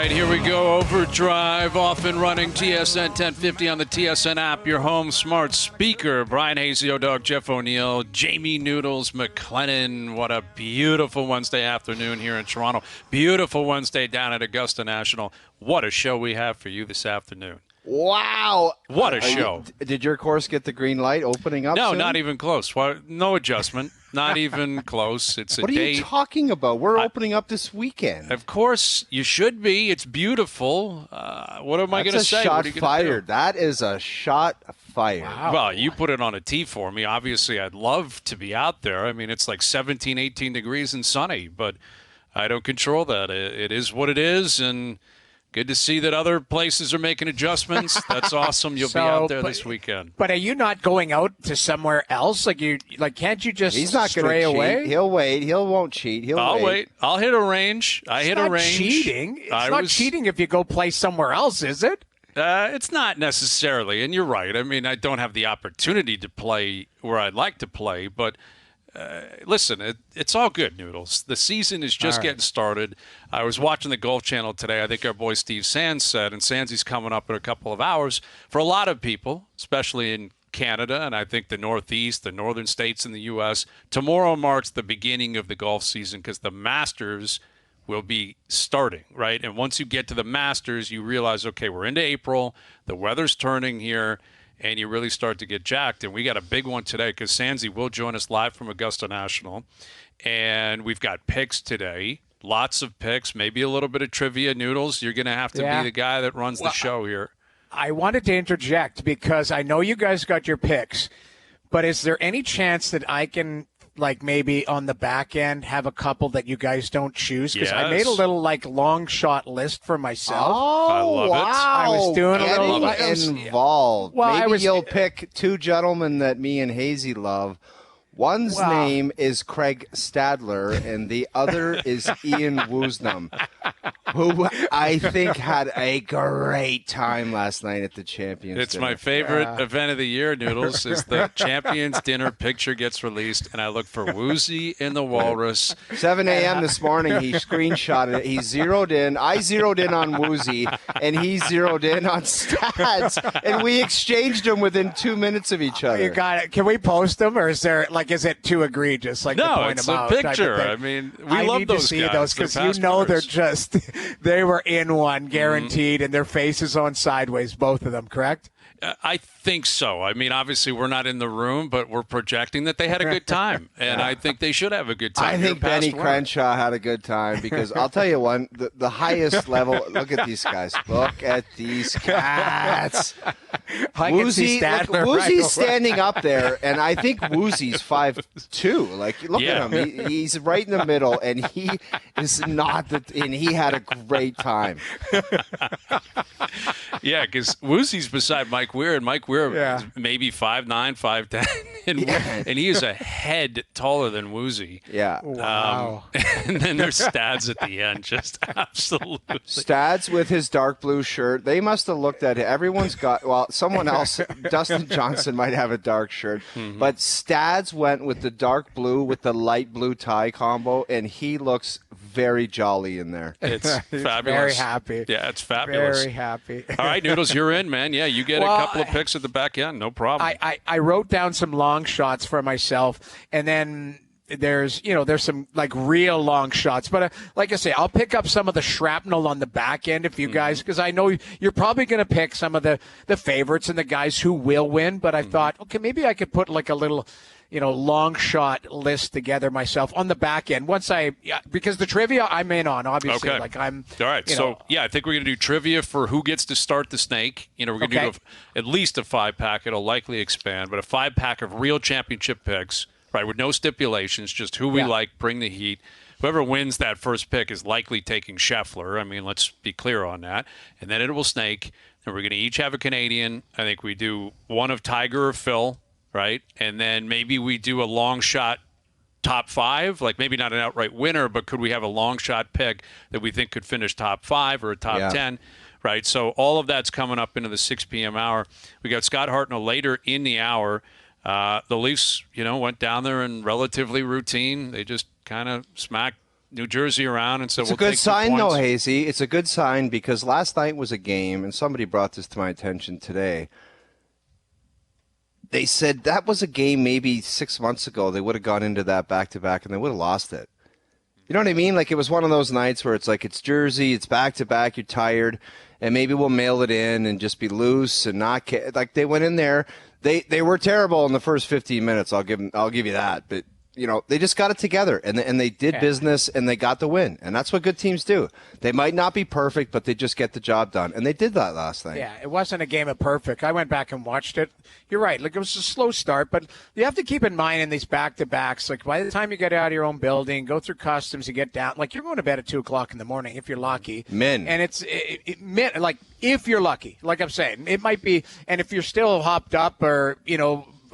right, here we go. OverDrive, off and running. TSN 1050 on the TSN app, your home smart speaker. Bryan Hayes, the O-Dog, Jeff O'Neill, Jamie Noodles McLennan. What a beautiful Wednesday afternoon here in Toronto. Beautiful Wednesday down at Augusta National. What a show we have for you this afternoon. Wow. What a show. Did your course get the green light opening up No, soon? not even close. No adjustment. Not even close. It's a What are day. you talking about? We're opening up this weekend. Of course, you should be. It's beautiful. What am I going to say? That's a shot What are you gonna fired. do? That is a shot fired. Wow. Well, you put it on a tee for me. Obviously, I'd love to be out there. I mean, it's like 17, 18 degrees and sunny, but I don't control that. It is what it is, and good to see that other places are making adjustments. That's awesome. You'll be out there this weekend. But are you not going out to somewhere else? Can't you just He's not stray going to cheat. away? He'll wait. He won't cheat. I'll wait. I'll hit a range. It's not cheating. It's not cheating if you go play somewhere else, is it? It's not necessarily, and you're right. I mean, I don't have the opportunity to play where I'd like to play, but listen, it's all good, Noodles. The season is just getting started. I was watching the Golf Channel today. I think our boy Steve Sands said, and Sandsy's coming up in a couple of hours. For a lot of people, especially in Canada, and I think the Northeast, the northern states in the U.S., tomorrow marks the beginning of the golf season because the Masters will be starting, right? And once you get to the Masters, you realize, okay, we're into April. The weather's turning here. And you really start to get jacked. And we got a big one today because Sandsy will join us live from Augusta National. And we've got picks today. Lots of picks, maybe a little bit of trivia. Noodles, you're going to have to be the guy that runs the show here. I wanted to interject because I know you guys got your picks. But is there any chance that I can, maybe on the back end, have a couple that you guys don't choose? Because I made a little, long shot list for myself. Oh, I love it. I was doing a little involved. Well, Maybe you'll pick two gentlemen that me and Hazy love. One's name is Craig Stadler, and the other is Ian Woosnam, who I think had a great time last night at the Champions It's Dinner. my favorite event of the year, Noodles, is the Champions Dinner picture gets released, and I look for Woozy in the Walrus. 7 a.m. this morning, he screenshotted it. He zeroed in. I zeroed in on Woozy, and he zeroed in on Stads, and we exchanged them within 2 minutes of each other. You got it. Can we post them, or is there is it too egregious? No, to point it's them a out picture. Type of I mean, we I love need those to see guys. those because they're just they were in one guaranteed, and their faces on sideways, both of them. Correct? I think so. I mean, obviously, we're not in the room, but we're projecting that they had a good time, and I think they should have a good time. I think Benny Crenshaw had a good time because I'll tell you one, the highest level. Look at these guys. Look at these cats. Woozy's standing up there, and I think Woozy's 5'2". Look at him. He's right in the middle, and he is not and he had a great time. Yeah, because Woozy's beside Mike Weir, and Mike Weir is maybe 5'9", 5'10", and he is a head taller than Woozy. Yeah. Wow. And then there's Stads at the end, just absolutely. Stads with his dark blue shirt. They must have looked at it. Everyone's got, someone else, Dustin Johnson might have a dark shirt, but Stads went with the dark blue with the light blue tie combo, and he looks very jolly in there. It's fabulous. Very happy. Yeah, it's fabulous. Very happy. All right, Noodles, you're in, man. Yeah, you get a couple of picks at the back end. No problem. I wrote down some long shots for myself, and then there's some real long shots. But like I say, I'll pick up some of the shrapnel on the back end if you guys, because I know you're probably going to pick some of the favorites and the guys who will win. But I thought, okay, maybe I could put a little long shot list together myself on the back end because the trivia I'm in on, obviously. Okay. I'm all right. So I think we're going to do trivia for who gets to start the snake. We're going to do at least a 5-pack. It'll likely expand, but a 5-pack of real championship picks, right? With no stipulations, just who we like, bring the heat. Whoever wins that first pick is likely taking Scheffler. I mean, let's be clear on that. And then it will snake. And we're going to each have a Canadian. I think we do one of Tiger or Phil. Right? And then maybe we do a long shot top 5, maybe not an outright winner, but could we have a long shot pick that we think could finish top 5 or a top 10? Right? So all of that's coming up into the 6 p.m. hour. We got Scott Hartnell later in the hour. The Leafs, went down there in relatively routine. They just kind of smacked New Jersey around and said, It's a good sign, though, Hazy. It's a good sign because last night was a game, and somebody brought this to my attention today. They said that was a game maybe 6 months ago. They would have gone into that back-to-back, and they would have lost it. You know what I mean? Like, it was one of those nights where it's like it's Jersey, it's back-to-back, you're tired, and maybe we'll mail it in and just be loose and not like they went in there. They were terrible in the first 15 minutes. I'll give you that, but they just got it together, and they did business, and they got the win. And that's what good teams do. They might not be perfect, but they just get the job done. And they did that last night. Yeah, it wasn't a game of perfect. I went back and watched it. You're right. Like, it was a slow start, but you have to keep in mind in these back-to-backs, like, by the time you get out of your own building, go through customs, you get down, like, you're going to bed at 2 o'clock in the morning if you're lucky. Men. And like, if you're lucky, like I'm saying, it might be, and if you're still hopped up or,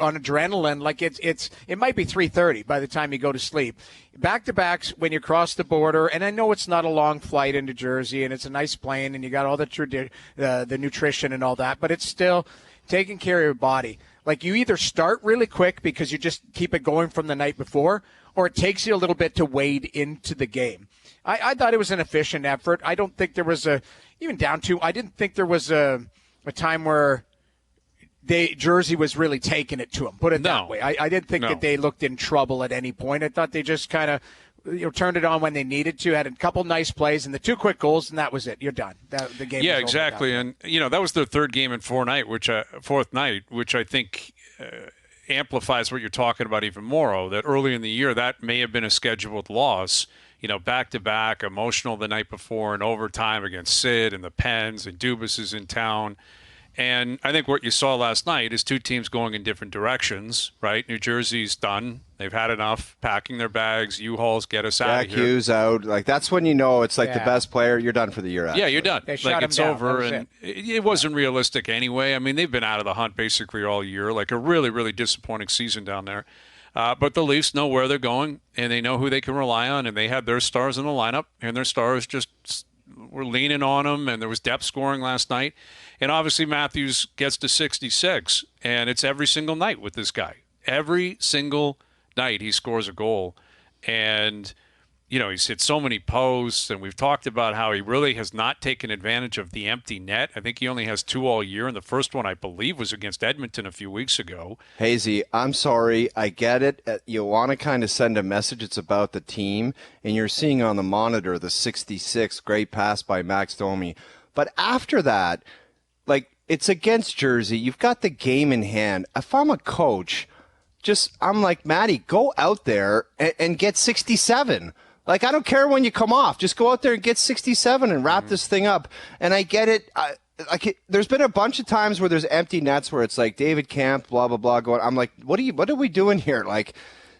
on adrenaline, like it might be 3:30 by the time you go to sleep. Back-to-backs when you cross the border, and I know it's not a long flight into Jersey, and it's a nice plane, and you got all the nutrition and all that, but it's still taking care of your body. Like, you either start really quick because you just keep it going from the night before, or it takes you a little bit to wade into the game. I thought it was an efficient effort. I don't think there was I didn't think there was a time where Jersey was really taking it to them. Put it that way. I didn't think that they looked in trouble at any point. I thought they just kind of turned it on when they needed to. Had a couple nice plays and the 2 quick goals, and that was it. You're done. The game. Yeah, was exactly. over. And that was their third game in fourth night, which I think amplifies what you're talking about even more. That early in the year, that may have been a scheduled loss. Back to back, emotional the night before, and overtime against Sid and the Pens, and Dubas is in town. And I think what you saw last night is two teams going in different directions, right? New Jersey's done. They've had enough, packing their bags, U-Hauls, get us out of here. Hughes out. Like, that's when it's like the best player. You're done for the year. Actually. Yeah, you're done. They shut it's him down. over. And it wasn't realistic anyway. I mean, they've been out of the hunt basically all year. Like, a really, really disappointing season down there. But the Leafs know where they're going, and they know who they can rely on, and they had their stars in the lineup, and their stars just were leaning on them, and there was depth scoring last night. And obviously Matthews gets to 66, and it's every single night with this guy. Every single night he scores a goal. And, he's hit so many posts, and we've talked about how he really has not taken advantage of the empty net. I think he only has 2 all year, and the first one, I believe, was against Edmonton a few weeks ago. Hazy, I'm sorry. I get it. You want to kind of send a message. It's about the team, and you're seeing on the monitor the 66, great pass by Max Domi. But after that, like, it's against Jersey. You've got the game in hand. If I'm a coach, I'm like, Matty, go out there and get 67. Like, I don't care when you come off. Just go out there and get 67 and wrap this thing up. And I get it. There's been a bunch of times where there's empty nets where it's like David Camp, blah, blah, blah, going. I'm like, what are we doing here? Like,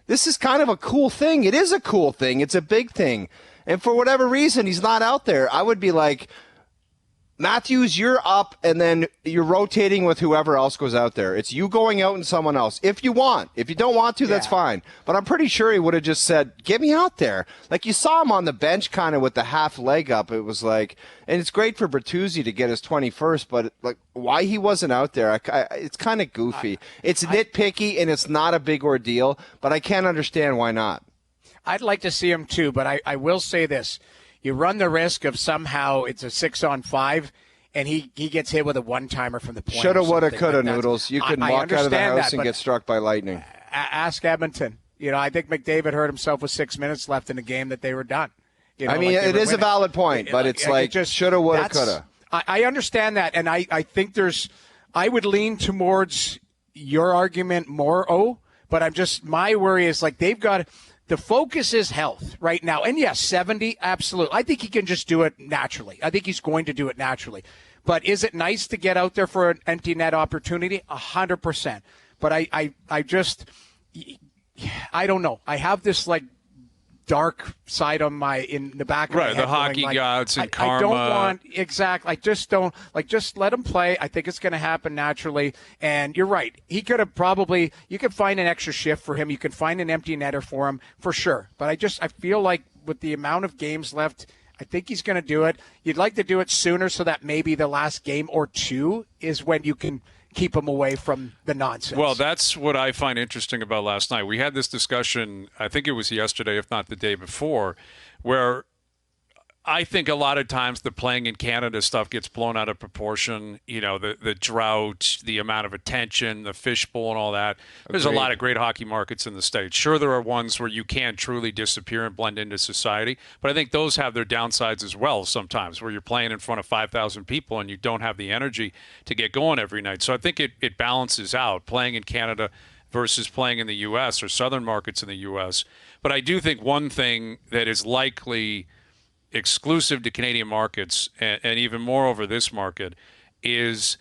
this is kind of a cool thing. It is a cool thing. It's a big thing. And for whatever reason, he's not out there. I would be like, Matthews, you're up, and then you're rotating with whoever else goes out there. It's you going out and someone else. If you want. If you don't want to, that's fine. But I'm pretty sure he would have just said, get me out there. Like, you saw him on the bench kind of with the half leg up. It was like, and it's great for Bertuzzi to get his 21st, but like, why he wasn't out there, it's kind of goofy. It's nitpicky, and it's not a big ordeal, but I can't understand why not. I'd like to see him too, but I will say this. You run the risk of somehow it's a 6-on-5, and he gets hit with a one-timer from the point. Shoulda, woulda, coulda, Noodles. You can walk out of the house and get struck by lightning. Ask Edmonton. I think McDavid hurt himself with 6 minutes left in the game that they were done. It is a valid point, but it's like shoulda, woulda, coulda. I understand that, and I think I would lean towards your argument more, but my worry is like they've got – the focus is health right now. And yes, 70, absolutely. I think he can just do it naturally. I think he's going to do it naturally. But is it nice to get out there for an empty net opportunity? 100%. But I don't know. I have this like dark side on in the back of my head. Right, the hockey gods and karma. I don't want, exactly. I just don't, just let him play. I think it's going to happen naturally. And you're right. He could have you could find an extra shift for him. You can find an empty netter for him for sure. But I feel like with the amount of games left, I think he's going to do it. You'd like to do it sooner so that maybe the last game or two is when you can keep him away from the nonsense. Well, that's what I find interesting about last night. We had this discussion, I think it was yesterday, if not the day before, where I think a lot of times the playing in Canada stuff gets blown out of proportion. You know, the drought, the amount of attention, the fishbowl and all that. There's a lot of great hockey markets in the States. Sure, there are ones where you can truly disappear and blend into society, but I think those have their downsides as well sometimes, where you're playing in front of 5,000 people and you don't have the energy to get going every night. So I think it balances out, playing in Canada versus playing in the U.S. or southern markets in the U.S. But I do think one thing that is likely exclusive to Canadian markets, and even more over this market, is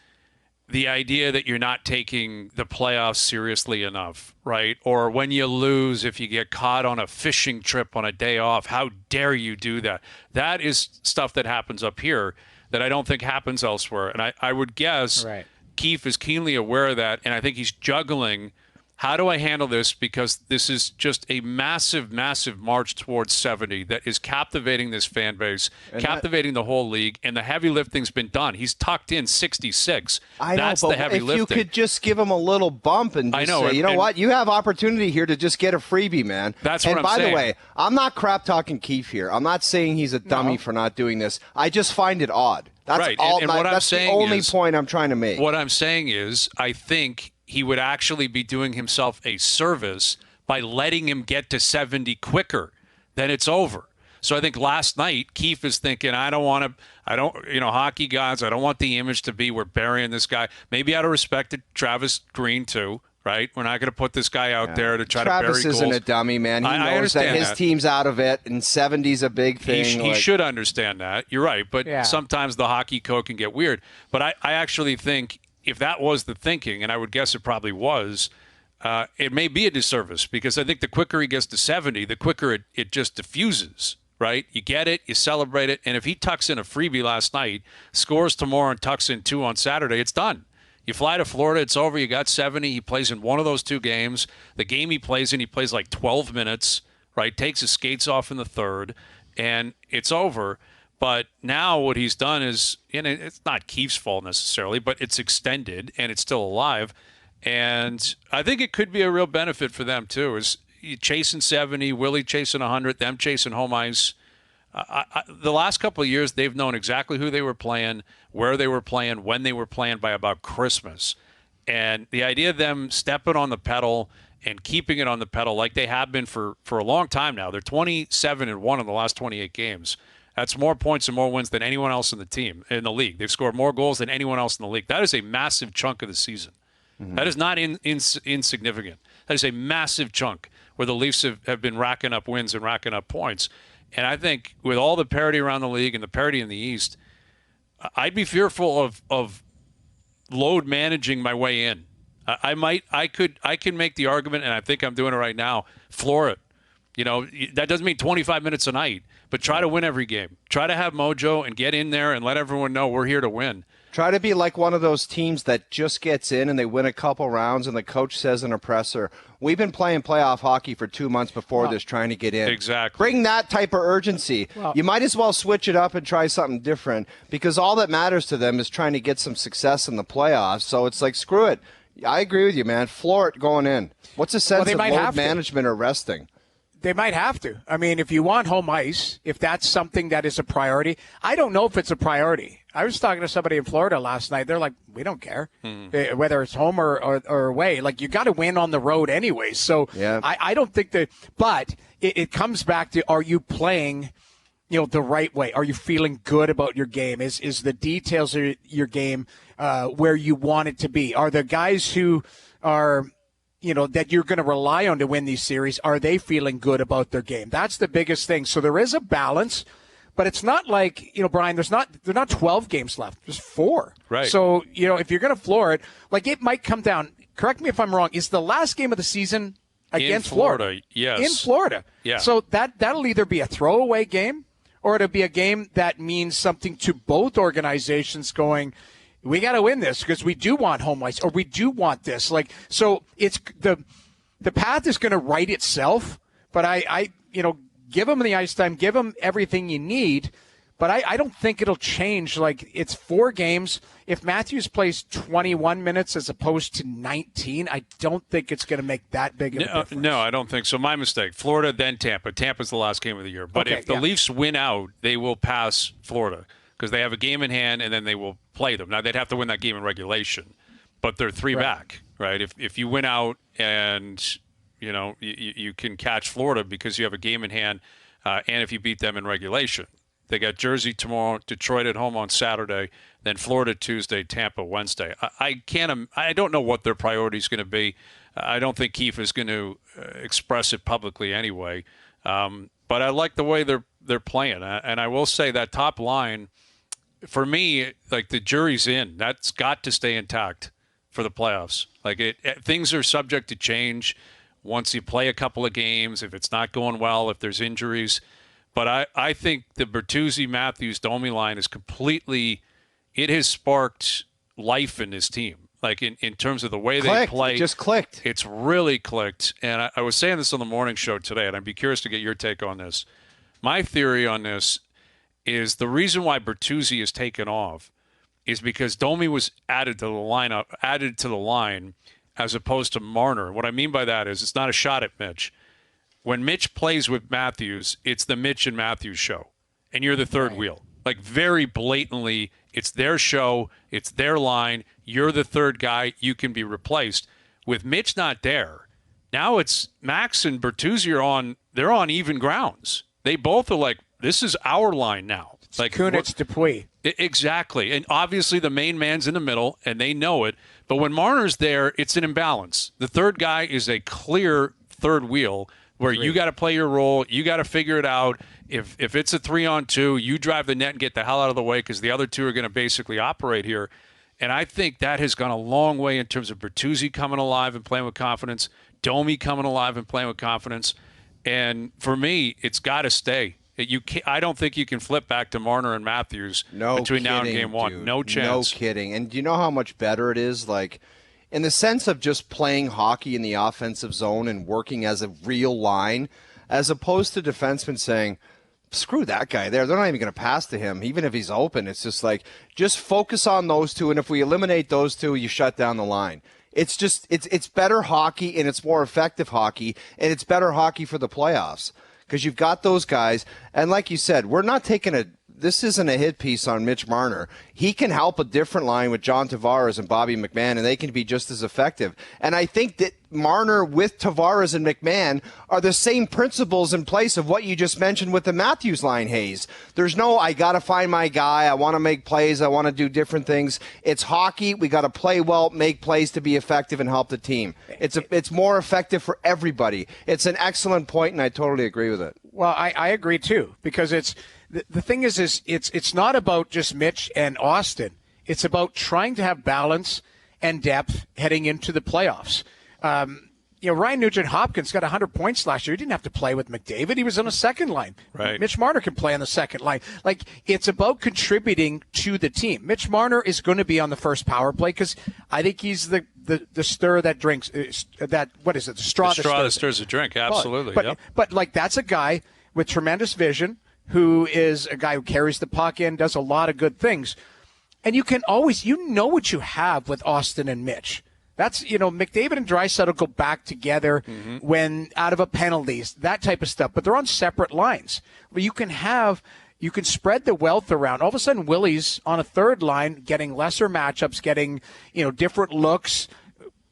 the idea that you're not taking the playoffs seriously enough, right? Or when you lose, if you get caught on a fishing trip on a day off, how dare you do that? That is stuff that happens up here that I don't think happens elsewhere. And I would guess Keefe is keenly aware of that, and I think he's juggling, how do I handle this? Because this is just a massive, massive march towards 70 that is captivating this fan base, captivating the whole league, and the heavy lifting's been done. He's tucked in 66. That's the heavy lifting. If you could just give him a little bump and just say, you know what, you have opportunity here to just get a freebie, man. That's what I'm saying. And by the way, I'm not crap-talking Keefe here. I'm not saying he's a dummy for not doing this. I just find it odd. That's right. all. And what I'm that's saying the only is, point I'm trying to make. What I'm saying is, I think he would actually be doing himself a service by letting him get to 70 quicker. Then it's over. So I think last night Keefe is thinking, hockey gods, I don't want the image to be we're burying this guy. Maybe out of respect to Travis Green too, right? We're not going to put this guy out there to try to bury goals. Travis isn't a dummy, man. He knows that his team's out of it, and 70's a big thing. He should understand that. You're right, but sometimes the hockey code can get weird. But I actually think if that was the thinking, and I would guess it probably was, it may be a disservice, because I think the quicker he gets to 70, the quicker it just diffuses, right? You get it, you celebrate it, and if he tucks in a freebie last night, scores tomorrow and tucks in 2 on Saturday, it's done. You fly to Florida, it's over, you got 70, he plays in one of those 2 games. The game he plays in, he plays like 12 minutes, right? Takes his skates off in the third, and it's over. But now what he's done is, and it's not Keefe's fault necessarily, but it's extended and it's still alive. And I think it could be a real benefit for them too, is chasing 70, Willie chasing 100, them chasing home ice. The last couple of years, they've known exactly who they were playing, where they were playing, when they were playing by about Christmas. And the idea of them stepping on the pedal and keeping it on the pedal like they have been for a long time now. They're 27-1 in the last 28 games. That's more points and more wins than anyone else in the league. They've scored more goals than anyone else in the league. That is a massive chunk of the season. Mm-hmm. That is not insignificant. That is a massive chunk where the Leafs have been racking up wins and racking up points. And I think with all the parity around the league and the parity in the East, I'd be fearful of load managing my way in. I can make the argument, and I think I'm doing it right now, floor it. You know, that doesn't mean 25 minutes a night, but try to win every game. Try to have mojo and get in there and let everyone know we're here to win. Try to be like one of those teams that just gets in and they win a couple rounds and the coach says in a presser, we've been playing playoff hockey for 2 months before this trying to get in. Exactly. Bring that type of urgency. Well, you might as well switch it up and try something different, because all that matters to them is trying to get some success in the playoffs. So it's like, screw it. I agree with you, man. Floor it going in. What's the sense of load management or resting? They might have to. I mean, if you want home ice, if that's something that is a priority, I don't know if it's a priority. I was talking to somebody in Florida last night. They're like, we don't care whether it's home or away. Like, you got to win on the road anyway. So I don't think that, but it comes back to, are you playing, the right way? Are you feeling good about your game? Is the details of your game where you want it to be? Are the guys who are, that you're going to rely on to win these series, are they feeling good about their game? That's the biggest thing. So there is a balance, but it's not like, Brian, there's not 12 games left. There's 4. Right. So, if you're going to floor it, like, it might come down. Correct me if I'm wrong. Is the last game of the season against Florida? Yes. In Florida. Yeah. So that'll either be a throwaway game or it'll be a game that means something to both organizations going, we got to win this because we do want home ice, or we do want this. Like, so it's the path is going to right itself, but I give them the ice time, give them everything you need. But I don't think it'll change. Like, it's 4 games. If Matthews plays 21 minutes as opposed to 19, I don't think it's going to make that big of a difference. No, I don't think so. My mistake. Florida, then Tampa. Tampa's the last game of the year. But if the Leafs win out, they will pass Florida because they have a game in hand, and then they will play them. Now, they'd have to win that game in regulation, but they're 3 back, right? If you win out and, you can catch Florida because you have a game in hand, and if you beat them in regulation. They got Jersey tomorrow, Detroit at home on Saturday, then Florida Tuesday, Tampa Wednesday. I don't know what their priority is going to be. I don't think Keefe is going to express it publicly anyway. But I like the way they're playing. And I will say that top line, for me, like the jury's in. That's got to stay intact for the playoffs. Like things are subject to change once you play a couple of games, if it's not going well, if there's injuries. But I think the Bertuzzi, Matthews, Domi line is completely – it has sparked life in this team. Like in terms of the way they play. It just clicked. It's really clicked. And I was saying this on the morning show today, and I'd be curious to get your take on this. My theory on this is the reason why Bertuzzi is taken off is because Domi was added to the line as opposed to Marner. What I mean by that is it's not a shot at Mitch. When Mitch plays with Matthews, it's the Mitch and Matthews show, and you're the third wheel. Like very blatantly, it's their show, it's their line, you're the third guy, you can be replaced. With Mitch not there, now it's Max and Bertuzzi they're on even grounds. They both are like, this is our line now. It's like Kunitz, Dupuis. Exactly. And obviously the main man's in the middle, and they know it. But when Marner's there, it's an imbalance. The third guy is a clear third wheel, where you got to play your role, you got to figure it out. If it's a 3-on-2, you drive the net and get the hell out of the way because the other two are going to basically operate here. And I think that has gone a long way in terms of Bertuzzi coming alive and playing with confidence, Domi coming alive and playing with confidence. And for me, it's got to stay. I don't think you can flip back to Marner and Matthews between now and game 1. Dude. No chance. No kidding. And do you know how much better it is? Like, in the sense of just playing hockey in the offensive zone and working as a real line, as opposed to defensemen saying, screw that guy there. They're not even going to pass to him, even if he's open. It's just like, just focus on those two, and if we eliminate those two, you shut down the line. It's just, it's better hockey, and it's more effective hockey, and it's better hockey for the playoffs. Because you've got those guys, and like you said, this isn't a hit piece on Mitch Marner. He can help a different line with John Tavares and Bobby McMahon, and they can be just as effective. And I think that Marner with Tavares and McMahon are the same principles in place of what you just mentioned with the Matthews line, Hayes. There's no, I got to find my guy, I want to make plays, I want to do different things. It's hockey. We got to play well, make plays to be effective and help the team. It's more effective for everybody. It's an excellent point, and I totally agree with it. Well, I agree, too, because the thing is it's not about just Mitch and Auston. It's about trying to have balance and depth heading into the playoffs. Ryan Nugent-Hopkins got 100 points last year. He didn't have to play with McDavid. He was on a second line. Right. Mitch Marner can play on the second line. Like, it's about contributing to the team. Mitch Marner is going to be on the first power play because I think he's the stir that drinks that. What is it? The straw that stirs the drink. Absolutely. But like, that's a guy with tremendous vision, who is a guy who carries the puck in, does a lot of good things. And you can always, what you have with Auston and Mitch. That's, McDavid and Draisaitl go back together when out of a penalties, that type of stuff. But they're on separate lines. But you can spread the wealth around. All of a sudden, Willie's on a third line, getting lesser matchups, getting, different looks.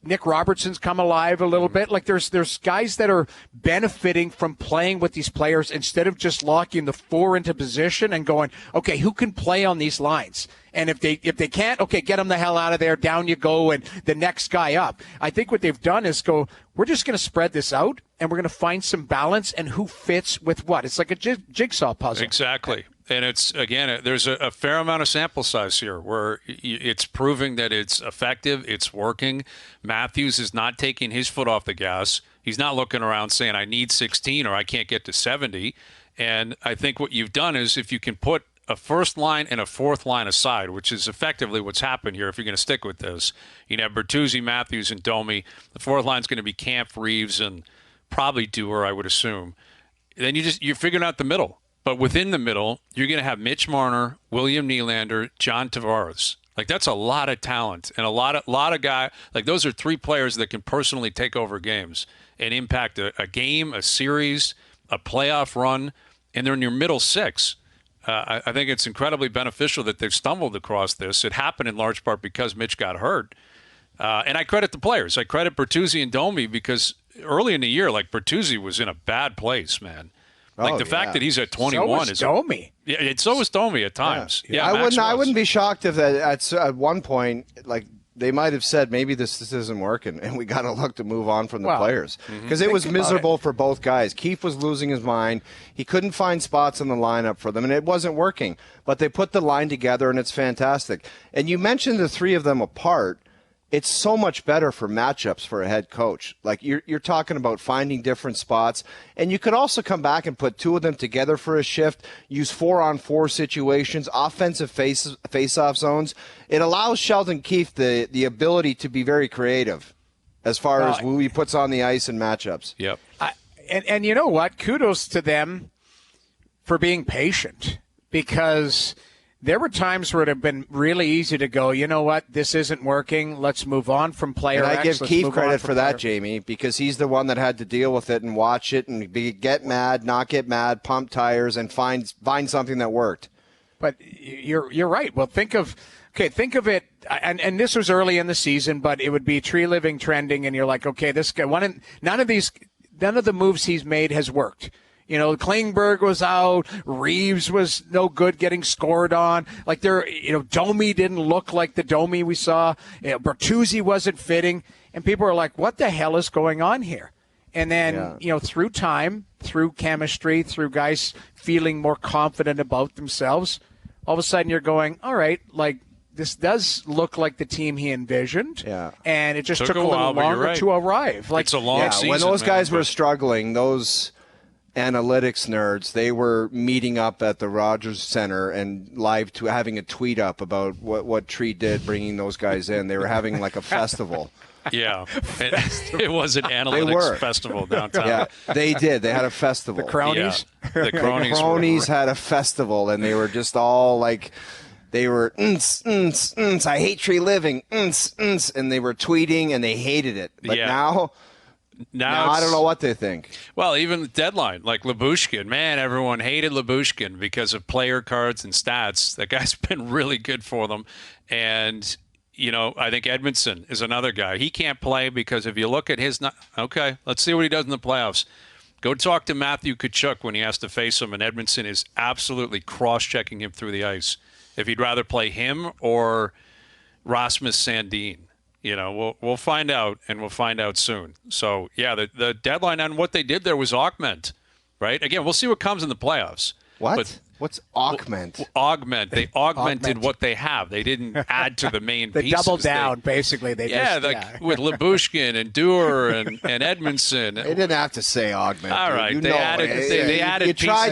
Nick Robertson's come alive a little bit. Like there's guys that are benefiting from playing with these players instead of just locking the 4 into position and going, okay, who can play on these lines? And if they can't, okay, get them the hell out of there. Down you go, and the next guy up. I think what they've done is we're just going to spread this out, and we're going to find some balance and who fits with what. It's like a jigsaw puzzle. Exactly. And it's, again, there's a fair amount of sample size here where it's proving that it's effective, it's working. Matthews is not taking his foot off the gas. He's not looking around saying, I need 16 or I can't get to 70. And I think what you've done is if you can put a first line and a fourth line aside, which is effectively what's happened here if you're going to stick with this. You have Bertuzzi, Matthews, and Domi. The fourth line's going to be Camp, Reeves, and probably Dewar, I would assume. Then you're figuring out the middle. But within the middle, you're going to have Mitch Marner, William Nylander, John Tavares. Like, that's a lot of talent and a lot of guy. Like, those are three players that can personally take over games and impact a game, a series, a playoff run, and they're in your middle six. I think it's incredibly beneficial that they've stumbled across this. It happened in large part because Mitch got hurt. And I credit the players. I credit Bertuzzi and Domi because early in the year, like, Bertuzzi was in a bad place, man. Like, the fact that he's at 21 is Domi. Yeah, so was Domi at times. Yeah, I wouldn't be shocked if at one point, like, they might have said maybe this isn't working and we got to look to move on from the players because it was miserable for both guys. Keefe was losing his mind. He couldn't find spots in the lineup for them and it wasn't working. But they put the line together and it's fantastic. And you mentioned the three of them apart. It's so much better for matchups for a head coach. Like you're talking about finding different spots, and you could also come back and put two of them together for a shift, use 4-on-4 situations, offensive face-off zones. It allows Sheldon Keefe the ability to be very creative as far as who he puts on the ice and matchups. Yep. And you know what? Kudos to them for being patient because there were times where it had been really easy to go, you know what, this isn't working. Let's move on from player X. And I give Keefe credit for that, player. Jamie, because he's the one that had to deal with it and watch it and get mad, not get mad, pump tires, and find something that worked. But you're right. Well, think of it, and this was early in the season, but it would be tree living trending, and you're like, okay, this guy, none of the moves he's made has worked. You know, Klingberg was out. Reeves was no good getting scored on. Like Domi didn't look like the Domi we saw. Bertuzzi wasn't fitting. And people are like, what the hell is going on here? And then, through time, through chemistry, through guys feeling more confident about themselves, all of a sudden you're going, all right, like, this does look like the team he envisioned. Yeah. And it just took a little longer to arrive. Like, it's a long season. When those guys were struggling, those analytics nerds, they were meeting up at the Rogers Center and having a tweet up about what Tree did bringing those guys in. They were having like a festival. Yeah. It was an analytics festival downtown. Yeah, they did. They had a festival. The cronies? Yeah. The cronies had a festival, and they were just all like, they were, I hate Tree living, and they were tweeting, and they hated it. But now I don't know what they think. Well, even the deadline, like Lyubushkin, man, everyone hated Lyubushkin because of player cards and stats. That guy's been really good for them. And, I think Edmondson is another guy. He can't play because if you look at his – okay, let's see what he does in the playoffs. Go talk to Matthew Tkachuk when he has to face him, and Edmondson is absolutely cross-checking him through the ice. If he'd rather play him or Rasmus Sandin. We'll find out, and we'll find out soon. So, yeah, the deadline on what they did there was augment, right? Again, we'll see what comes in the playoffs. What? But what's augment? Augment. They augmented what they have. They didn't add to the main they pieces. Doubled down, basically. With Lyubushkin and Duer and Edmondson. They didn't have to say augment. All right. They added you tried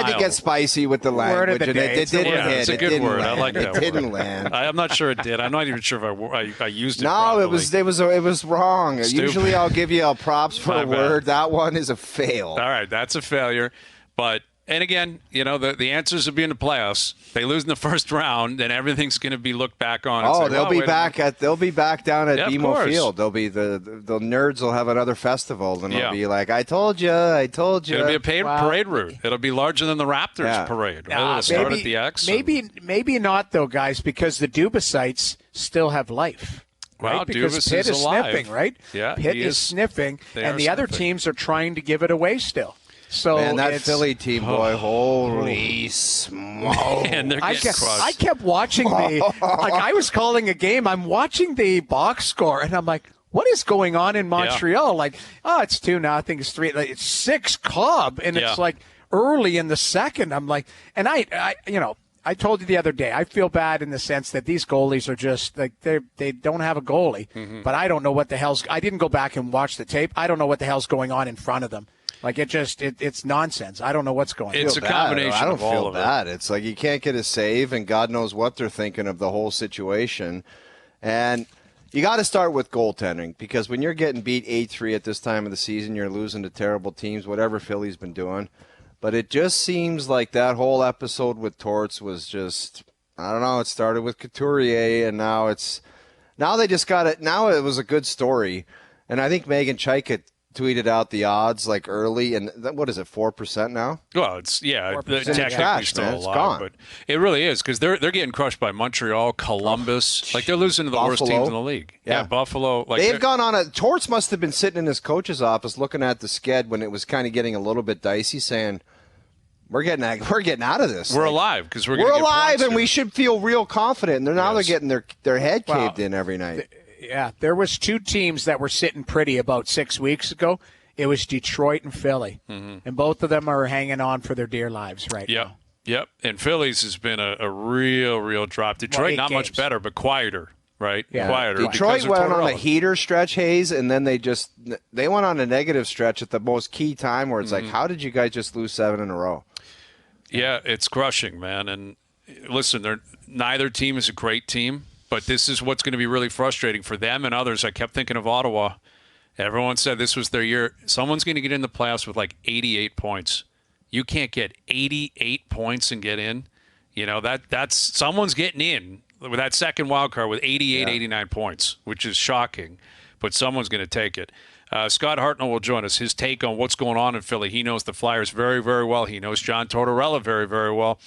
to get spicy with the language, and it didn't hit. It's a good word. I like that word. It didn't land. I'm not sure it did. I'm not even sure if I used it No, properly. it was wrong. Stupid. Usually I'll give you props for a word. That one is a fail. All right. That's a failure. But and again, the answers will be in the playoffs. They lose in the first round, then everything's going to be looked back on. Oh, they'll be back down at BMO Field. They'll be the nerds will have another festival, and they'll be like, "I told you." It'll be a parade route. It'll be larger than the Raptors parade. Right? It'll start at the X. Maybe not though, guys, because the Dubasites still have life. Well, right? Because Dubas Pitt is alive. sniffing, right? Yeah, Pitt is sniffing, and the other teams are trying to give it away still. So man, that Philly team, boy, holy smoke! Man, they're getting crushed. I kept watching I was calling a game. I'm watching the box score, and I'm like, what is going on in Montreal? Yeah. Like, it's 2-0, it's 3, it's 6 Cobb, and it's like early in the second. I'm like, and I told you the other day, I feel bad in the sense that these goalies are just like they don't have a goalie, but I don't know what the hell's. I didn't go back and watch the tape. I don't know what the hell's going on in front of them. Like it's nonsense. I don't know what's going on. It's a combination of all of it. I don't feel bad. It's like you can't get a save, and God knows what they're thinking of the whole situation. And you got to start with goaltending, because when you're getting beat 8-3 at this time of the season, you're losing to terrible teams, whatever Philly's been doing. But it just seems like that whole episode with Torts was just, I don't know, it started with Couturier, and now they just got it. Now it was a good story. And I think Megan Chaika tweeted out the odds like early, and what is it, 4% now? Well, it's technically trash, still man. a It's lot, gone. but it really is because they're getting crushed by Montreal, Columbus. Like they're losing to the worst Buffalo. teams in the league. Yeah, Buffalo. Like They've gone on Torts must have been sitting in his coach's office looking at the sked when it was kind of getting a little bit dicey, saying, We're getting out of this. We're alive because we're alive, and here. we should feel real confident. And they're getting their head caved in every night. Yeah, there was 2 teams that were sitting pretty about 6 weeks ago. It was Detroit and Philly, and both of them are hanging on for their dear lives right now. Yep. And Philly's has been a real drop. Detroit not much better, but quieter, right? Yeah. Quieter. Detroit went on a heater stretch, Hayes, and then they went on a negative stretch at the most key time where it's like, how did you guys just lose 7 in a row? Yeah, it's crushing, man. And listen, neither team is a great team, but this is what's going to be really frustrating for them and others. I kept thinking of Ottawa. Everyone said this was their year. Someone's going to get in the playoffs with like 88 points. You can't get 88 points and get in. You know, that's someone's getting in with that second wild card with 88, 89 points, which is shocking, but someone's going to take it. Scott Hartnell will join us. His take on what's going on in Philly. He knows the Flyers very, very well. He knows John Tortorella very, very well.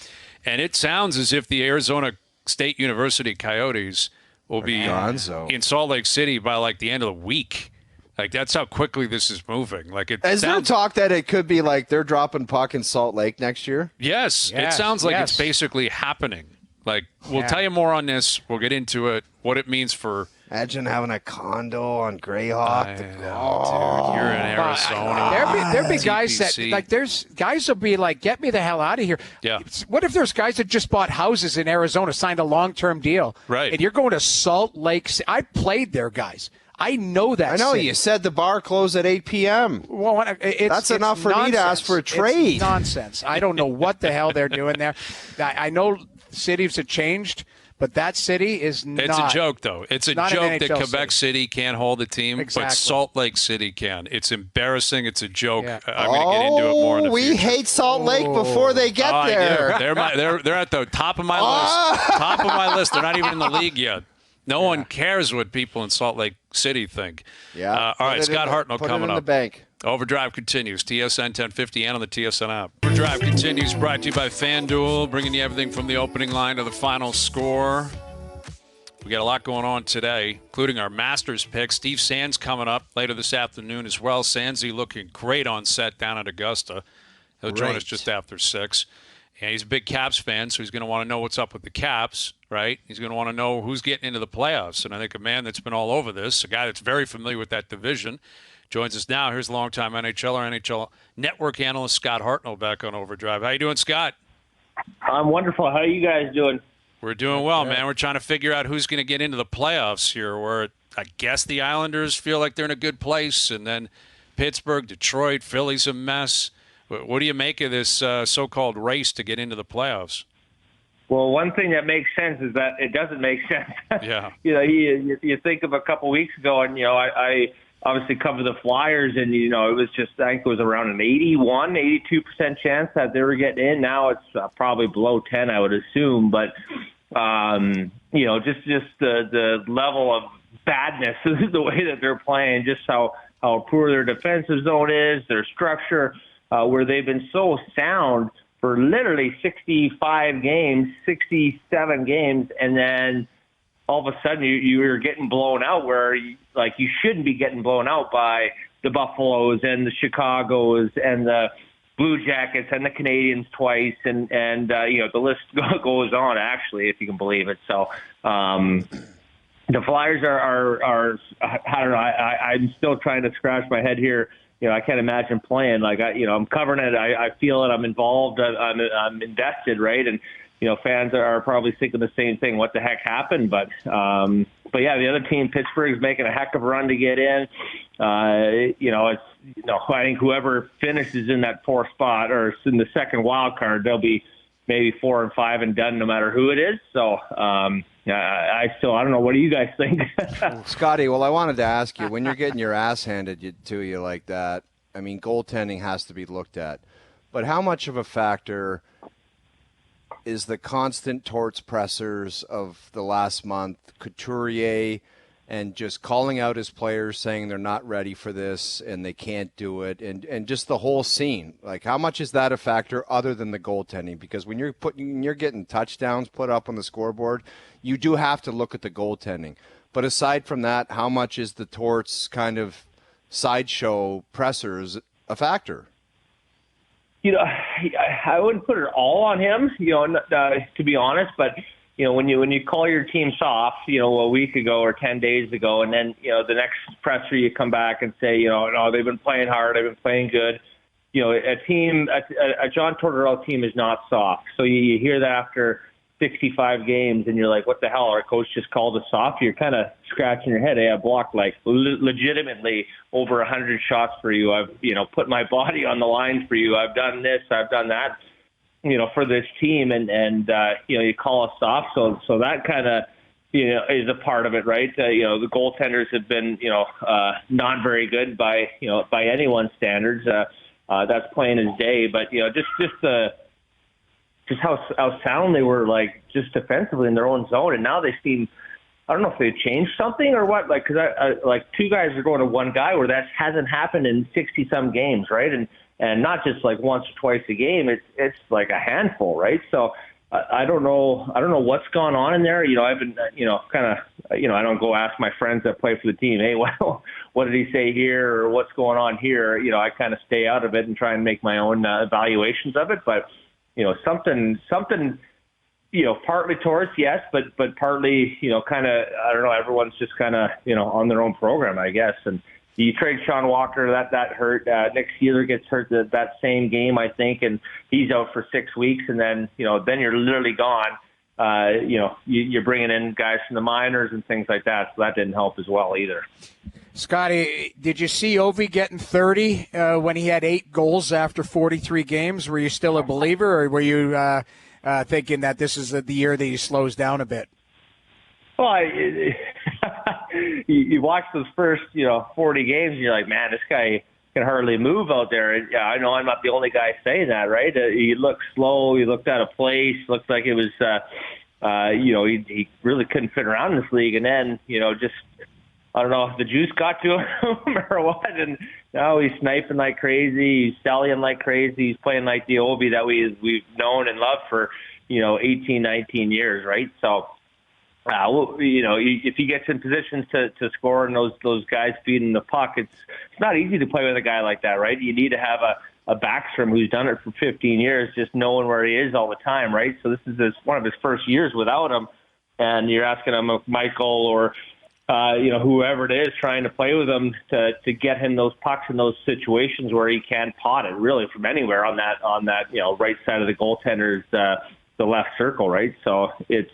And it sounds as if the Arizona State University Coyotes will be in Salt Lake City by like the end of the week. Like, that's how quickly this is moving. Like, Is there talk that it could be like they're dropping puck in Salt Lake next year? Yes. It sounds like it's basically happening. Like, we'll tell you more on this. We'll get into it, what it means for. Imagine having a condo on Greyhawk. Dude, you're in Arizona. There'd be guys that, like, there's guys will be like, get me the hell out of here. Yeah. What if there's guys that just bought houses in Arizona, signed a long-term deal? Right. And you're going to Salt Lake City. I played there, guys. I know that. I know. city. You said the bar closed at 8 p.m. Well, That's enough for me to ask for a trade. It's nonsense. I don't know what the hell they're doing there. I know cities have changed, but that city is not. It's a joke, though. It's a joke that Quebec City can't hold a team, Exactly. but Salt Lake City can. It's embarrassing. It's a joke. Yeah. I'm going to get into it more in the future. We hate Salt Lake before they get there. I do. They're at the top of my list. Top of my list. They're not even in the league yet. No one cares what people in Salt Lake City think. Yeah. All right, Scott Hartnell coming up. Put it in the bank. Overdrive continues. TSN 1050 and on the TSN app. Overdrive continues, brought to you by FanDuel, bringing you everything from the opening line to the final score. We got a lot going on today, including our Masters pick. Steve Sands coming up later this afternoon as well. Sandsy looking great on set down at Augusta. He'll join us just after 6. And he's a big Caps fan, so he's going to want to know what's up with the Caps, right? He's going to want to know who's getting into the playoffs. And I think a man that's been all over this, a guy that's very familiar with that division, joins us now. Here's longtime NHLer, NHL Network analyst Scott Hartnell back on Overdrive. How you doing, Scott? I'm wonderful. How are you guys doing? We're doing well, man. We're trying to figure out who's going to get into the playoffs here, where I guess the Islanders feel like they're in a good place, and then Pittsburgh, Detroit, Philly's a mess. What do you make of this so-called race to get into the playoffs? Well, one thing that makes sense is that it doesn't make sense. Yeah. You think of a couple weeks ago, and, I obviously covered the Flyers, and, it was just, I think it was around an 82% chance that they were getting in. Now it's probably below 10, I would assume. But, just the level of badness, the way that they're playing, just how poor their defensive zone is, their structure, where they've been so sound for literally 65 games, 67 games, and then all of a sudden you're getting blown out where you shouldn't be getting blown out by the Buffaloes and the Chicagos and the Blue Jackets and the Canadians twice, and the list goes on, actually, if you can believe it. So the Flyers are I don't know, I'm still trying to scratch my head here. I can't imagine playing. I'm covering it. I feel it. I'm involved. I'm invested, right? And fans are probably thinking the same thing. What the heck happened? But yeah, the other team, Pittsburgh's making a heck of a run to get in. I think whoever finishes in that 4th spot or in the second wild card, they'll be maybe 4 and 5 and done, no matter who it is. So. I don't know. What do you guys think? Scotty, well, I wanted to ask you, when you're getting your ass handed to you like that, I mean, goaltending has to be looked at. But how much of a factor is the constant torts pressers of the last month, Couturier, and just calling out his players saying they're not ready for this and they can't do it, and just the whole scene? Like, how much is that a factor other than the goaltending? Because when you're getting touchdowns put up on the scoreboard, you do have to look at the goaltending. But aside from that, how much is the torts kind of sideshow pressers a factor? I wouldn't put it all on him, to be honest, but when you call your team soft, a week ago or 10 days ago, and then, the next presser you come back and say, no, they've been playing hard, they've been playing good. A John Tortorella team is not soft. So you hear that after 65 games and you're like, what the hell? Our coach just called us soft. You're kind of scratching your head. Hey, I blocked legitimately over 100 shots for you. I've, put my body on the line for you. I've done this, I've done that, for this team. And you call us soft. So that kind of, is a part of it, right? The goaltenders have been, not very good by anyone's standards. That's plain as day. But, just how sound they were, like, just defensively in their own zone. And now they seem, I don't know if they've changed something or what, like, because like two guys are going to one guy where that hasn't happened in 60-some games, right? And not just like once or twice a game. It's like a handful, right? So I don't know what's gone on in there. I've been, I don't go ask my friends that play for the team, hey, well, what did he say here or what's going on here? I kind of stay out of it and try and make my own evaluations of it, but something, partly towards, yes, but partly, kind of, I don't know, everyone's just kind of, on their own program, I guess. And you trade Sean Walker, that hurt. Nick Seeler gets hurt that same game, I think, and he's out for 6 weeks. And then, then you're literally gone. You're bringing in guys from the minors and things like that. So that didn't help as well either. Scotty, did you see Ovi getting 30 when he had 8 goals after 43 games? Were you still a believer, or were you thinking that this is the year that he slows down a bit? Well, you watch those first, 40 games, and you're like, man, this guy can hardly move out there. And yeah, I know I'm not the only guy saying that, right? He looked slow. He looked out of place. Looked like it was, he really couldn't fit around in this league. And then, just, I don't know if the juice got to him or what. And now he's sniping like crazy. He's selling like crazy. He's playing like the Obi that we've known and loved for, 18, 19 years, right? So, if he gets in positions to score and those guys feeding the puck, it's not easy to play with a guy like that, right? You need to have a Backstrom who's done it for 15 years, just knowing where he is all the time, right? So this is one of his first years without him, and you're asking him if Michael or whoever it is trying to play with him to get him those pucks in those situations where he can pot it really from anywhere on that right side of the goaltender's the left circle, right? So it's.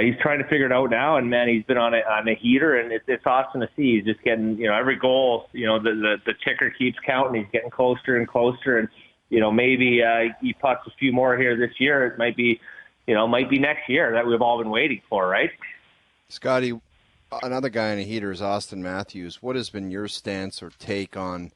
He's trying to figure it out now, and man, he's been on a heater, and it's awesome to see. He's just getting, every goal, the ticker keeps counting. He's getting closer and closer, and maybe he puts a few more here this year. It might be next year that we've all been waiting for, right? Scotty, another guy on a heater is Auston Matthews. What has been your stance or take on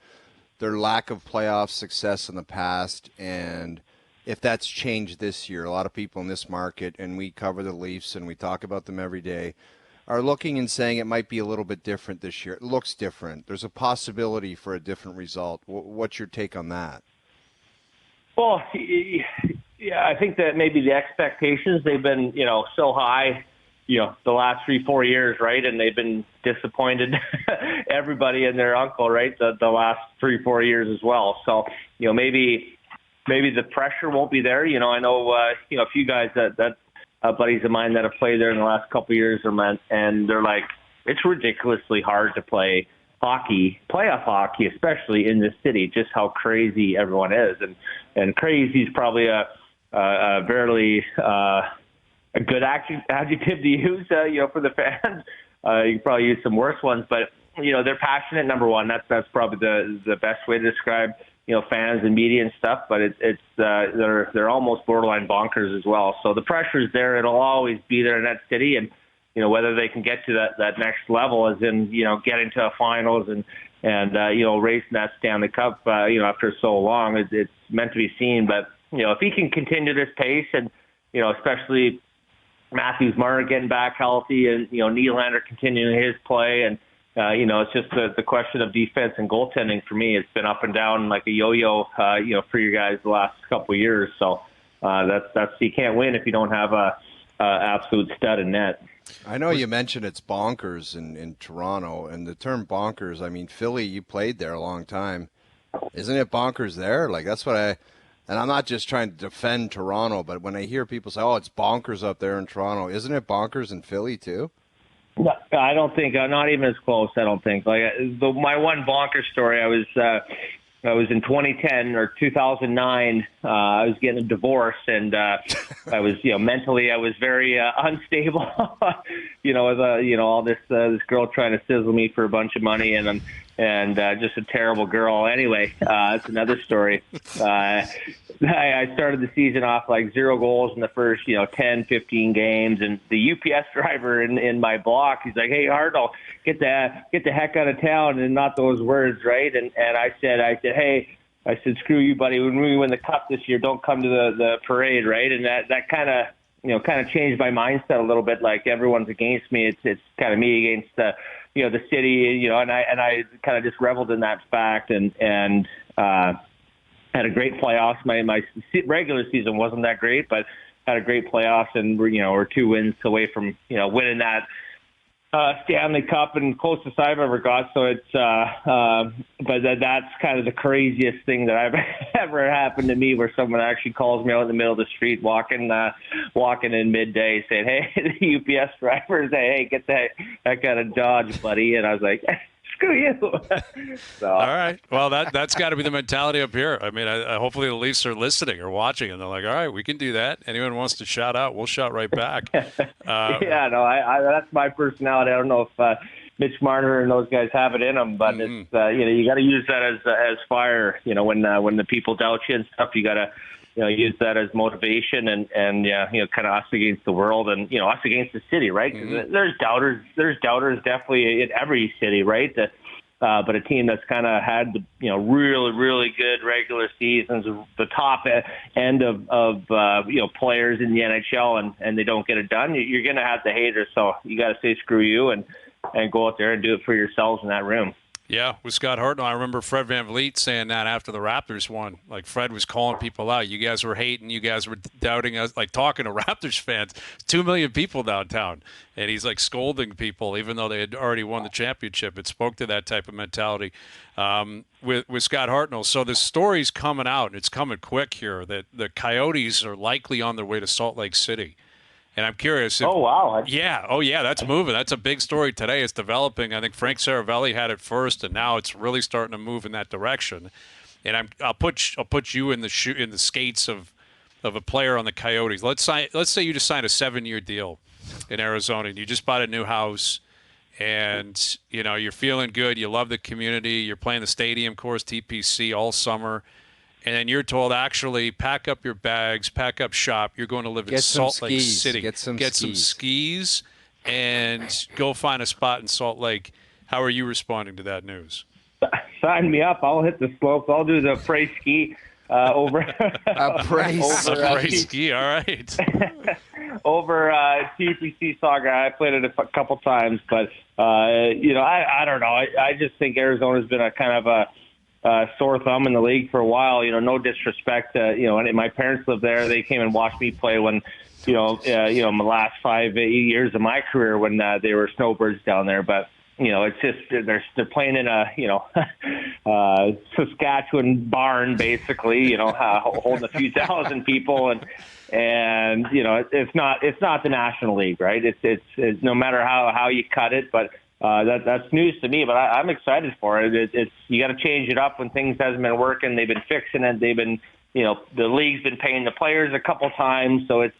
their lack of playoff success in the past, and if that's changed this year? A lot of people in this market, and we cover the Leafs and we talk about them every day, are looking and saying it might be a little bit different this year. It looks different. There's a possibility for a different result. What's your take on that? Well, yeah, I think that maybe the expectations, they've been, so high, the last 3-4 years, right? And they've been disappointed everybody and their uncle, right? The last 3-4 years as well. So, maybe the pressure won't be there. I know, a few guys that buddies of mine that have played there in the last couple of years, and they're like, it's ridiculously hard to play hockey, playoff hockey, especially in this city, just how crazy everyone is. And crazy is probably a barely a good adjective to use, for the fans. You can probably use some worse ones, but, they're passionate, number one. That's probably the best way to describe fans and media and stuff, but they're almost borderline bonkers as well. So the pressure is there. It'll always be there in that city, and whether they can get to that next level, as in getting to a finals and racing that Stanley Cup after so long, it's meant to be seen. But, if he can continue this pace and, especially Matthews, Marner getting back healthy and, Nylander continuing his play and, it's just the question of defense and goaltending for me. It's been up and down like a yo-yo, for you guys the last couple of years. So that's you can't win if you don't have a absolute stud in net. I know you mentioned it's bonkers in Toronto, and the term bonkers, I mean, Philly, you played there a long time. Isn't it bonkers there? Like, that's what and I'm not just trying to defend Toronto, but when I hear people say, oh, it's bonkers up there in Toronto, isn't it bonkers in Philly too? No, I don't think, not even as close, I don't think. Like my one bonker story, I was in 2010 or 2009. I was getting a divorce, and I was, mentally, I was very unstable. With all this girl trying to sizzle me for a bunch of money, and just a terrible girl. Anyway, that's another story. I started the season off like 0 goals in the first, 10, 15 games, and the UPS driver in my block, he's like, "Hey, Hartnell, get the heck out of town," and not those words, right? And I said, "Hey," I said, "Screw you, buddy. When we win the cup this year, don't come to the parade," right? And that kind of changed my mindset a little bit. Like, everyone's against me. It's kind of me against the city, and I kind of just reveled in that fact and had a great playoffs. My regular season wasn't that great, but had a great playoffs, and we're 2 wins away from winning that Stanley Cup, and closest I've ever got. So it's but that's kind of the craziest thing that I've ever happened to me, where someone actually calls me out in the middle of the street walking in midday saying, "Hey," the UPS driver say, "Hey, get the heck out of Dodge, buddy." And I was like, "Screw you." So. All right. Well, that's got to be the mentality up here. I mean, hopefully the Leafs are listening or watching, and they're like, "All right, we can do that. Anyone wants to shout out, we'll shout right back." Yeah, no, I that's my personality. I don't know if Mitch Marner and those guys have it in them, but it's you got to use that as fire. When the people doubt you and stuff, you got to use that as motivation and kind of us against the world and us against the city, right? 'Cause there's doubters definitely in every city, right? But a team that's kind of had really, really good regular seasons, the top end of players in the NHL, and they don't get it done, you're going to have the haters. So you got to say screw you and go out there and do it for yourselves in that room. Yeah, with Scott Hartnell, I remember Fred VanVleet saying that after the Raptors won. Like, Fred was calling people out. You guys were hating. You guys were doubting us, like talking to Raptors fans. 2 million people downtown. And he's like scolding people, even though they had already won the championship. It spoke to that type of mentality with Scott Hartnell. So the story's coming out, and it's coming quick here, that the Coyotes are likely on their way to Salt Lake City. And I'm curious if, oh, wow. Yeah, that's moving. That's a big story today. It's developing. I think Frank Saravelli had it first, and now it's really starting to move in that direction. And I'll put you in the skates of a player on the Coyotes. Let's say you just signed a 7-year deal in Arizona, and you just bought a new house, and you're feeling good. You love the community. You're playing the stadium course, TPC, all summer. And then you're told, actually, pack up your bags, pack up shop. You're going to live in Salt Lake City. Get some skis and go find a spot in Salt Lake. How are you responding to that news? Sign me up. I'll hit the slopes. I'll do the Prey ski over. A Prey ski, all right. Over TPC Saga. I played it a couple times, but, I don't know. I just think Arizona's been a kind of a sore thumb in the league for a while. No disrespect. And my parents lived there. They came and watched me play when, my last 5 years of my career when they were snowbirds down there. But it's just they're playing in a Saskatchewan barn basically. Holding a few thousand people and it's not the National League, right? It's no matter how you cut it, but. That's news to me, but I'm excited for it. It's you got to change it up when things hasn't been working. They've been fixing it. They've been, the league's been paying the players a couple times, so it's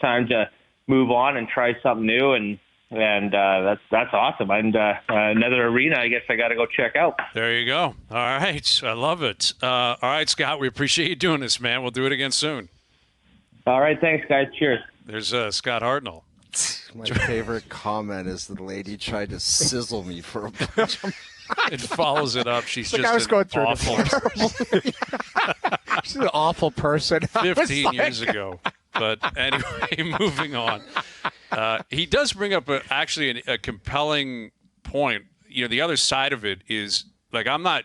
time to move on and try something new, and that's awesome. And another arena, I guess I got to go check out. There you go. All right, I love it. All right, Scott, we appreciate you doing this, man. We'll do it again soon. All right, thanks, guys. Cheers. There's Scott Hartnell. My favorite comment is the lady tried to sizzle me for a bunch of It follows it up. She's like just I was going through awful. She's an awful person. 15 years ago. But anyway, moving on. He does bring up actually a compelling point. You know, the other side of it is, like, I'm not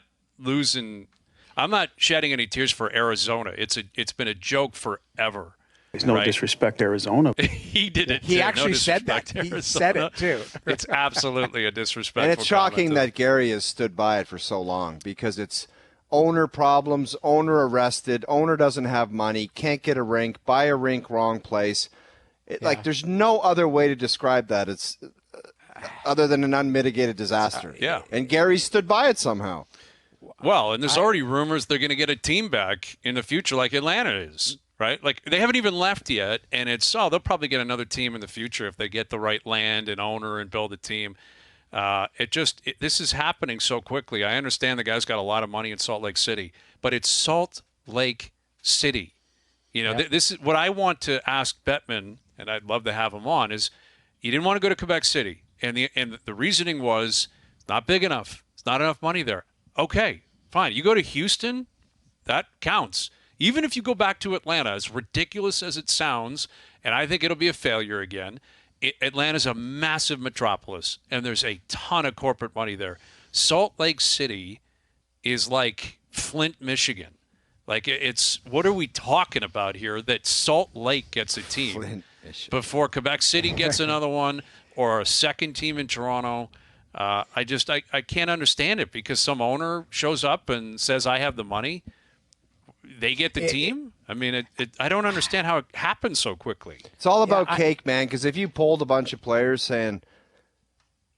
shedding any tears for Arizona. It's been a joke forever. There's no disrespect to Arizona. He did it. He too. actually No said that. Arizona. He said it too. It's absolutely a disrespectful. And it's shocking comment. that Gary has stood by it for so long, because it's owner problems, owner arrested, owner doesn't have money, can't get a rink, buy a rink wrong place. Like, there's no other way to describe that. It's other than an unmitigated disaster. Yeah. And Gary stood by it somehow. Well, and there's already rumors they're going to get a team back in the future, like Atlanta is, right? Like, they haven't even left yet, and they'll probably get another team in the future if they get the right land and owner and build a team. This is happening so quickly. I understand the guy's got a lot of money in Salt Lake City, but it's Salt Lake City. You know, this is what I want to ask Bettman, and I'd love to have him on, is he didn't want to go to Quebec City. And the reasoning was it's not big enough. It's not enough money there. Okay, fine. You go to Houston, that counts. Even if you go back to Atlanta, as ridiculous as it sounds, and I think it'll be a failure again, Atlanta's a massive metropolis, and there's a ton of corporate money there. Salt Lake City is like Flint, Michigan. Like, it's what are we talking about here that Salt Lake gets a team before Quebec City gets another one or a second team in Toronto? I can't understand it, because some owner shows up and says, I have the money. They get the team? I mean, I don't understand how it happens so quickly. It's all about cake, man, because if you polled a bunch of players saying,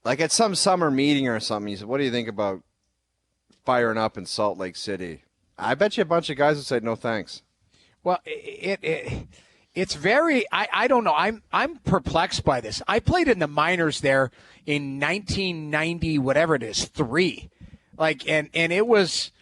like at some summer meeting or something, you said, what do you think about firing up in Salt Lake City? I bet you a bunch of guys would say, no thanks. Well, it's very, I don't know. I'm perplexed by this. I played in the minors there in 1990, whatever it is, 3. Like, and it was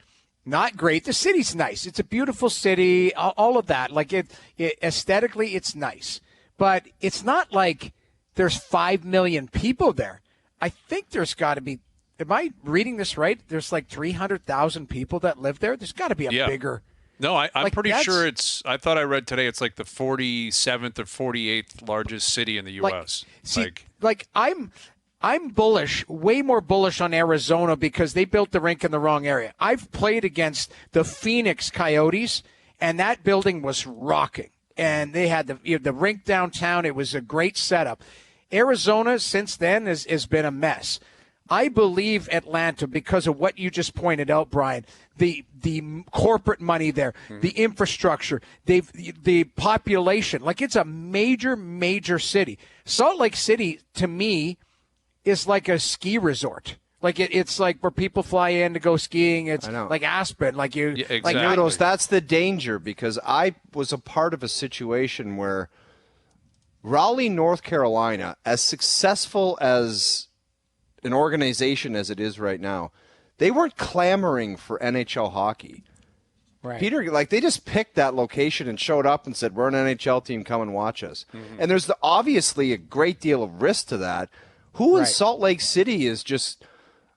not great. The city's nice. It's a beautiful city, all of that. Like, it aesthetically, it's nice. But it's not like there's 5 million people there. I think there's got to be, am I reading this right? There's like 300,000 people that live there. There's got to be a bigger. No, I'm pretty sure I thought I read today it's like the 47th or 48th largest city in the U.S. I'm bullish, way more bullish on Arizona, because they built the rink in the wrong area. I've played against the Phoenix Coyotes, and that building was rocking. And they had the rink downtown. It was a great setup. Arizona, since then, has been a mess. I believe Atlanta, because of what you just pointed out, Brian, the corporate money there, the infrastructure, the population. Like, it's a major, major city. Salt Lake City, to me, is like a ski resort. Like, it's like where people fly in to go skiing. It's like Aspen. Like you, exactly. like Noodles, that's the danger, because I was a part of a situation where Raleigh, North Carolina, as successful as an organization as it is right now, they weren't clamoring for NHL hockey. Right. Peter, like, they just picked that location and showed up and said, we're an NHL team, come and watch us. And there's obviously a great deal of risk to that. Who in Salt Lake City is just,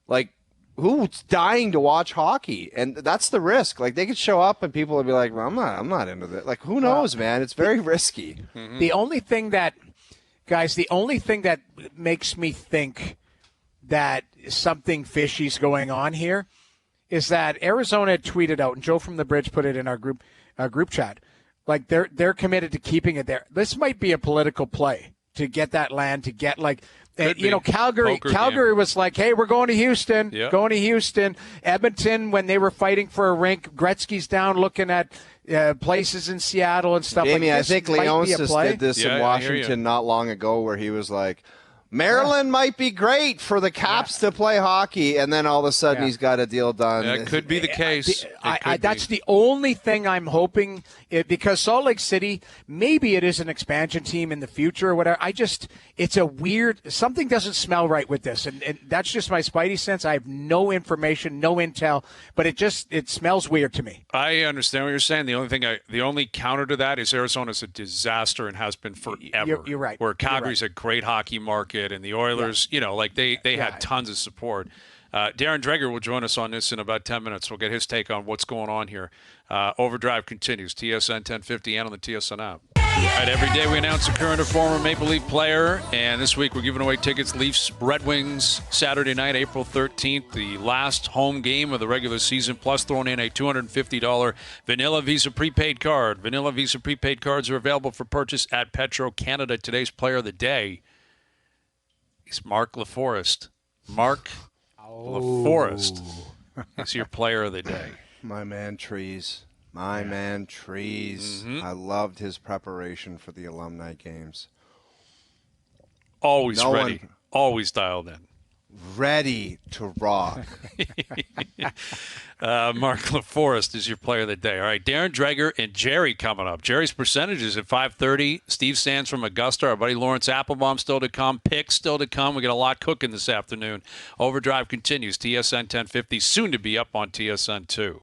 like, who's dying to watch hockey? And that's the risk. Like, they could show up and people would be like, well, I'm not into that. Like, who knows, man? It's very risky. The only thing that makes me think that something fishy's going on here is that Arizona had tweeted out, and Joe from the Bridge put it in our group chat, like, they're committed to keeping it there. This might be a political play to get that land, to get, like, Calgary was like, hey, we're going to Houston, going to Houston. Edmonton, when they were fighting for a rink, Gretzky's down looking at places in Seattle and stuff Jamie, like this. I think Leonsis did this in Washington not long ago, where he was like, Maryland might be great for the Caps to play hockey, and then all of a sudden he's got a deal done. That could be the case. That's the only thing I'm hoping, because Salt Lake City, maybe it is an expansion team in the future or whatever. It's a weird, something doesn't smell right with this, and that's just my spidey sense. I have no information, no intel, but it smells weird to me. I understand what you're saying. The only counter to that is Arizona's a disaster and has been forever. You're right. Where Calgary's a great hockey market. And the Oilers, they had tons of support. Darren Dreger will join us on this in about 10 minutes. We'll get his take on what's going on here. Overdrive continues. TSN 1050 and on the TSN app. All right, every day we announce a current or former Maple Leaf player, and this week we're giving away tickets. Leafs Red Wings Saturday night, April 13th, the last home game of the regular season, plus throwing in a $250 Vanilla Visa prepaid card. Vanilla Visa prepaid cards are available for purchase at Petro Canada. Today's player of the day is Mark LaForest. Mark LaForest is your player of the day. My man, Trees. My man, Trees. Mm-hmm. I loved his preparation for the alumni games. Always ready. Always dialed in. Ready to rock. Mark LaForest is your player of the day. All right, Darren Dreger and Jerry coming up. Jerry's percentages at 5:30. Steve Sands from Augusta. Our buddy Lawrence Applebaum still to come. Picks still to come. We got a lot cooking this afternoon. Overdrive continues. TSN 1050, soon to be up on TSN 2.